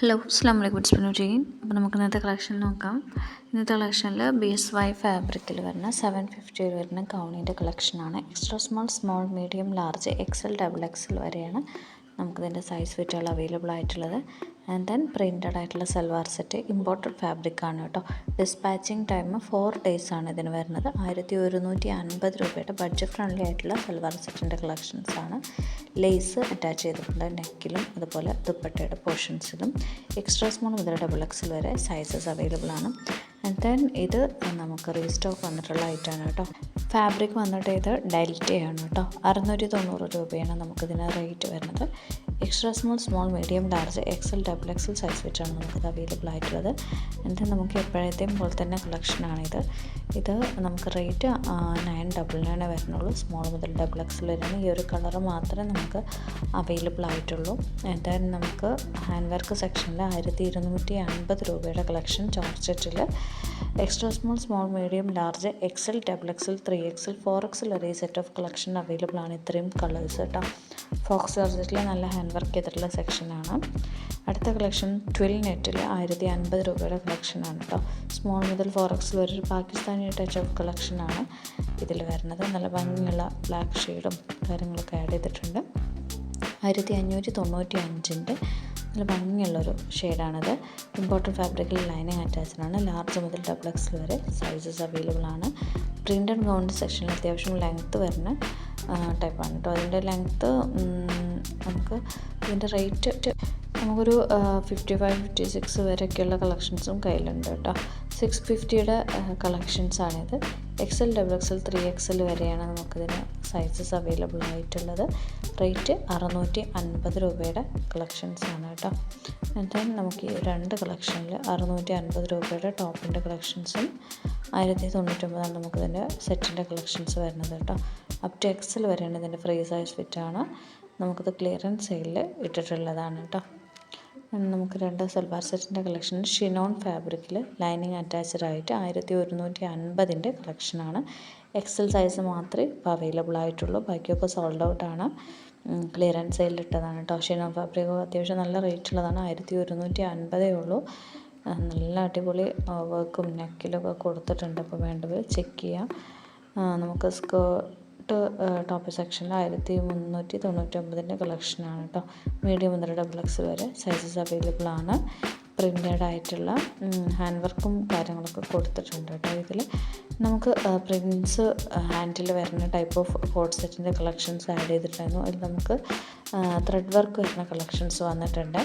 Hello അസ്സാം വലൈക്കും it's Jain. അപ്പോൾ നമുക്ക് ഇന്നത്തെ കളക്ഷൻ നോക്കാം. ഇന്നത്തെ കളക്ഷനിൽ BSY ഫാബ്രിക്കിൽ വരുന്ന 750 വരുന്ന ഗൗണിൻ്റെ കളക്ഷനാണ്. Extra small medium large XL XXL വരെയാണ് നമുക്കിതിൻ്റെ സൈസ് ഫിറ്റുകൾ അവൈലബിൾ ആയിട്ടുള്ളത്. ആൻഡ് ദെൻ പ്രിൻറ്റഡ് ആയിട്ടുള്ള സൽവാർ സെറ്റ് ഇമ്പോർട്ടഡ് ഫാബ്രിക്കാണ് കേട്ടോ. ഡിസ്പാച്ചിങ് ടൈം 4 days ആണ് ഇതിന് വരുന്നത്. 1150 രൂപയുടെ ബഡ്ജറ്റ് ഫ്രണ്ട്ലി ആയിട്ടുള്ള സൽവാർ സെറ്റിൻ്റെ കളക്ഷൻസാണ്. ലേസ് അറ്റാച്ച് ചെയ്തിട്ടുണ്ട് നെക്കിലും അതുപോലെ ദുപ്പട്ടയുടെ പോർഷൻസിലും. എക്സ്ട്രാ സ്മോൾ മുതൽ XXL വരെ സൈസസ് അവൈലബിൾ ആണ്. ആൻഡ് ദെൻ ഇത് നമുക്ക് റീസ്റ്റോക്ക് വന്നിട്ടുള്ള ഐറ്റമാണ് കേട്ടോ. ഫാബ്രിക് വന്നിട്ട് ഇത് ഡെൽറ്റയാണ് കേട്ടോ. 690 രൂപയാണ് നമുക്കിതിന് റേറ്റ് വരുന്നത്. Extra small medium large XL XXL size വെച്ചാണ് നമുക്കിത് അവൈലബിൾ ആയിട്ടുള്ളത്. എന്നിട്ട് നമുക്ക് എപ്പോഴത്തെയും പോലെ തന്നെ കളക്ഷനാണിത്. ഇത് നമുക്ക് റേറ്റ് 999 വരുന്നുള്ളൂ. സ്മോൾ മുതൽ XXL വരെയാണ്. ഈ ഒരു കളറ് മാത്രമേ നമുക്ക് അവൈലബിൾ ആയിട്ടുള്ളൂ. ദെൻ നമുക്ക് ഹാൻഡ് വർക്ക് സെക്ഷനിൽ 1250 രൂപയുടെ കളക്ഷൻ ജോർജറ്റിൽ extra small medium large XL XXL 3XL 4XL വരെ ഈ സെറ്റ് ഓഫ് കളക്ഷൻ അവൈലബിൾ ആണ്. ഇത്രയും കളേഴ്സ് കേട്ടോ. ഫോക്സ് ജോർജറ്റിൽ നല്ല ഹാൻഡ് വർക്ക് ചെയ്തിട്ടുള്ള സെക്ഷനാണ്. അടുത്ത കളക്ഷൻ 12 നെറ്റിൽ 1050 രൂപയുടെ കളക്ഷനാണ് കേട്ടോ. സ്മോൾ മുതൽ 4XL വരെ ഒരു പാകിസ്ഥാനി ടച്ച് ഓഫ് കളക്ഷനാണ് ഇതിൽ വരുന്നത്. നല്ല ഭംഗിയുള്ള ബ്ലാക്ക് ഷെയ്ഡും കാര്യങ്ങളൊക്കെ ആഡ് ചെയ്തിട്ടുണ്ട്. 1595 നല്ല ഭംഗിയുള്ളൊരു ഷെയ്ഡാണത്. ഇമ്പോർട്ടൻറ്റ് ഫാബ്രിക്കിൽ ലൈനിങ് അറ്റാച്ച്ഡാണ്. ലാർജ് മുതൽ XXL വരെ സൈസസ് അവൈലബിൾ ആണ്. പ്രിൻറ്റഡ് ഗൗണിൻ്റെ സെക്ഷനിൽ അത്യാവശ്യം ലെങ്ത്ത് വരുന്ന ടൈപ്പാണ് കേട്ടോ. അതിൻ്റെ ലെങ്ത്ത് നമുക്ക് ഇതിൻ്റെ റേറ്റ് നമുക്കൊരു 55-56 വരെയൊക്കെയുള്ള കളക്ഷൻസും കയ്യിലുണ്ട് കേട്ടോ. 650യുടെ കളക്ഷൻസാണിത്. XL XXL 3XL വരെയാണ് നമുക്കിതിന് സൈസസ് അവൈലബിൾ ആയിട്ടുള്ളത്. റേറ്റ് 650 രൂപയുടെ കളക്ഷൻസാണ് കേട്ടോ. എന്നിട്ട് നമുക്ക് ഈ രണ്ട് കളക്ഷനിൽ 650 രൂപയുടെ ടോപ്പിൻ്റെ കളക്ഷൻസും 1099 നമുക്കിതിൻ്റെ സെറ്റിൻ്റെ കളക്ഷൻസ് വരുന്നത് കേട്ടോ. അപ് ടു XL വരെയാണ് ഇതിൻ്റെ ഫ്രീ സൈസ് ഫിറ്റാണ്. നമുക്കിത് ക്ലിയറൻസ് സെയിലിൽ ഇട്ടിട്ടുള്ളതാണ് കേട്ടോ. നമുക്ക് രണ്ട് സൽവാർ സെറ്റിൻ്റെ കളക്ഷൻ ഷിനോൺ ഫാബ്രിക്കിൽ ലൈനിങ് അറ്റാച്ച്ഡ് ആയിട്ട് 1150ൻ്റെ കളക്ഷനാണ്. XL സൈസ് മാത്രമേ ഇപ്പോൾ അവൈലബിൾ ആയിട്ടുള്ളൂ. ബാക്കിയൊക്കെ സോൾഡ് ഔട്ടാണ്. ക്ലിയറൻസ് സെയിലിൽ ഇട്ടതാണ് കേട്ടോ. ഷിനോൺ ഫാബ്രിക് അത്യാവശ്യം നല്ല റേറ്റ് ഉള്ളതാണ്. 1150 ഉള്ളൂ. നല്ല അടിപൊളി വർക്കും നെക്കിലൊക്കെ കൊടുത്തിട്ടുണ്ട്. അപ്പോൾ വേണ്ടവർ ചെക്ക് ചെയ്യാം. നമുക്ക് ടോപ്പ് സെക്ഷനിൽ 1399ൻ്റെ കളക്ഷനാണ് കേട്ടോ. മീഡിയം മുതൽ XXL വരെ സൈസസ് അവൈലബിൾ ആണ്. പ്രിൻറ്റഡ് ആയിട്ടുള്ള ഹാൻഡ് വർക്കും കാര്യങ്ങളൊക്കെ കൊടുത്തിട്ടുണ്ട് കേട്ടോ. ഇതിൽ നമുക്ക് പ്രിൻസ് ഹാൻഡിൽ വരുന്ന ടൈപ്പ് ഓഫ് കോഡ് സെറ്റിൻ്റെ കളക്ഷൻസ് ആഡ് ചെയ്തിട്ടുണ്ടായിരുന്നു. അതിൽ നമുക്ക് ത്രെഡ് വർക്ക് വരുന്ന കളക്ഷൻസ് വന്നിട്ടുണ്ട്.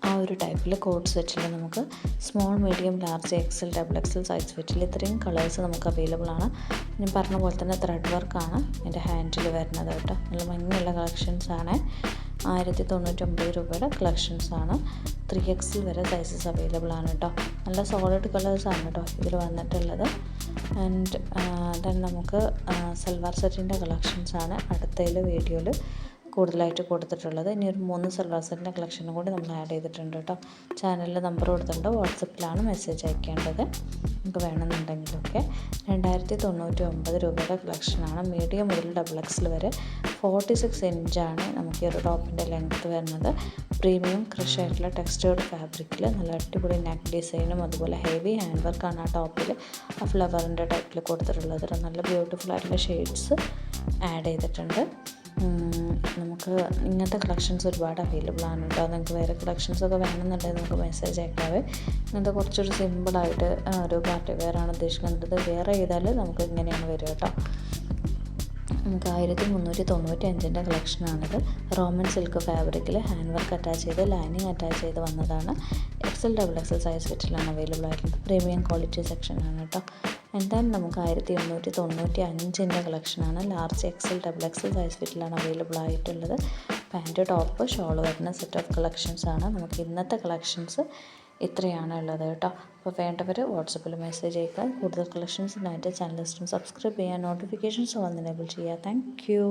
ആ ഒരു ടൈപ്പിൽ കോഡ് സെറ്റിൽ നമുക്ക് small medium large XL XXL size ഫിറ്റിൽ ഇത്രയും കളേഴ്സ് നമുക്ക് അവൈലബിൾ ആണ്. ഞാൻ പറഞ്ഞ പോലെ തന്നെ ത്രെഡ് വർക്കാണ് എൻ്റെ ഹാൻഡിൽ വരുന്നത് കേട്ടോ. നല്ല ഭംഗിയുള്ള കളക്ഷൻസാണ്. 1099 രൂപയുടെ കളക്ഷൻസാണ്. 3XL വരെ സൈസസ് അവൈലബിൾ ആണ് കേട്ടോ. നല്ല സോളിഡ് കളേഴ്സാണ് കേട്ടോ ഇതിൽ വന്നിട്ടുള്ളത്. ആൻഡ് ദെൻ നമുക്ക് സൽവാർ സെറ്റിൻ്റെ കളക്ഷൻസാണ് അടുത്തതിൽ വീഡിയോയിൽ കൂടുതലായിട്ട് കൊടുത്തിട്ടുള്ളത്. ഇനി ഒരു 3 സൽവാർ സെറ്റിൻ്റെ കളക്ഷനും കൂടി നമ്മൾ ആഡ് ചെയ്തിട്ടുണ്ട് കേട്ടോ. ചാനലിൽ നമ്പർ കൊടുത്തിട്ടുണ്ട്. വാട്സപ്പിലാണ് മെസ്സേജ് അയക്കേണ്ടത് നമുക്ക് വേണമെന്നുണ്ടെങ്കിലൊക്കെ. 2099 രൂപയുടെ കളക്ഷനാണ്. മീഡിയം മുതൽ XXL വരെ 46 ഇഞ്ചാണ് നമുക്ക് ഈ ഒരു ടോപ്പിൻ്റെ ലെങ്ത്ത് വരുന്നത്. പ്രീമിയം ക്രഷ് ആയിട്ടുള്ള ടെക്സ്റ്റേർഡ് ഫാബ്രിക്കിൽ നല്ല അടിപൊളി നെക്ക് ഡിസൈനും അതുപോലെ ഹെവി ഹാൻഡ് വർക്കാണ് ആ ടോപ്പിൽ ആ ഫ്ലവറിൻ്റെ ടൈപ്പിൽ കൊടുത്തിട്ടുള്ളത്. നല്ല ബ്യൂട്ടിഫുൾ ആയിട്ടുള്ള ഷെയ്ഡ്സ് ആഡ് ചെയ്തിട്ടുണ്ട്. നമുക്ക് ഇങ്ങനത്തെ കളക്ഷൻസ് ഒരുപാട് അവൈലബിൾ ആണ് കേട്ടോ. നിങ്ങൾക്ക് വേറെ കളക്ഷൻസൊക്കെ വേണമെന്നുണ്ടെങ്കിൽ നമുക്ക് മെസ്സേജ് അയക്കാവേ. ഇങ്ങനത്തെ കുറച്ചൊരു സിമ്പിളായിട്ട് ഒരു പാർട്ടി വെയറാണ് ഉദ്ദേശിക്കുന്നത്. വേറെ ചെയ്താൽ നമുക്ക് ഇങ്ങനെയാണ് വരിക കേട്ടോ. നമുക്ക് 1395ൻ്റെ കളക്ഷനാണിത്. റോമൻ സിൽക്ക് ഫാബ്രിക്കിൽ ഹാൻഡ് വർക്ക് അറ്റാച്ച് ചെയ്ത് ലൈനിങ് അറ്റാച്ച് ചെയ്ത് വന്നതാണ്. XL XXL സൈസ് ഫിറ്റിലാണ് അവൈലബിൾ ആയിട്ടുള്ളത്. പ്രീമിയം ക്വാളിറ്റി സെക്ഷനാണ് കേട്ടോ. എന്തായാലും നമുക്ക് 1895ൻ്റെ കളക്ഷനാണ്. ലാർജ് XL XXL സൈസ് ഫിറ്റിലാണ് അവൈലബിൾ ആയിട്ടുള്ളത്. പാൻറ്റ് ടോപ്പ് ഷോൾ വരുന്ന സെറ്റ് ഓഫ് കളക്ഷൻസാണ്. നമുക്ക് ഇന്നത്തെ കളക്ഷൻസ് ഇത്രയാണ് ഉള്ളത് കേട്ടോ. അപ്പോൾ വേണ്ടവർ വാട്സപ്പിൽ മെസ്സേജ് അയക്കുക. കൂടുതൽ കളക്ഷൻസിനായിട്ട് ചാനൽ സബ്സ്ക്രൈബ് ചെയ്യുക. നോട്ടിഫിക്കേഷൻസ് വന്ന് എനേബിൾ ചെയ്യുക. Thank you.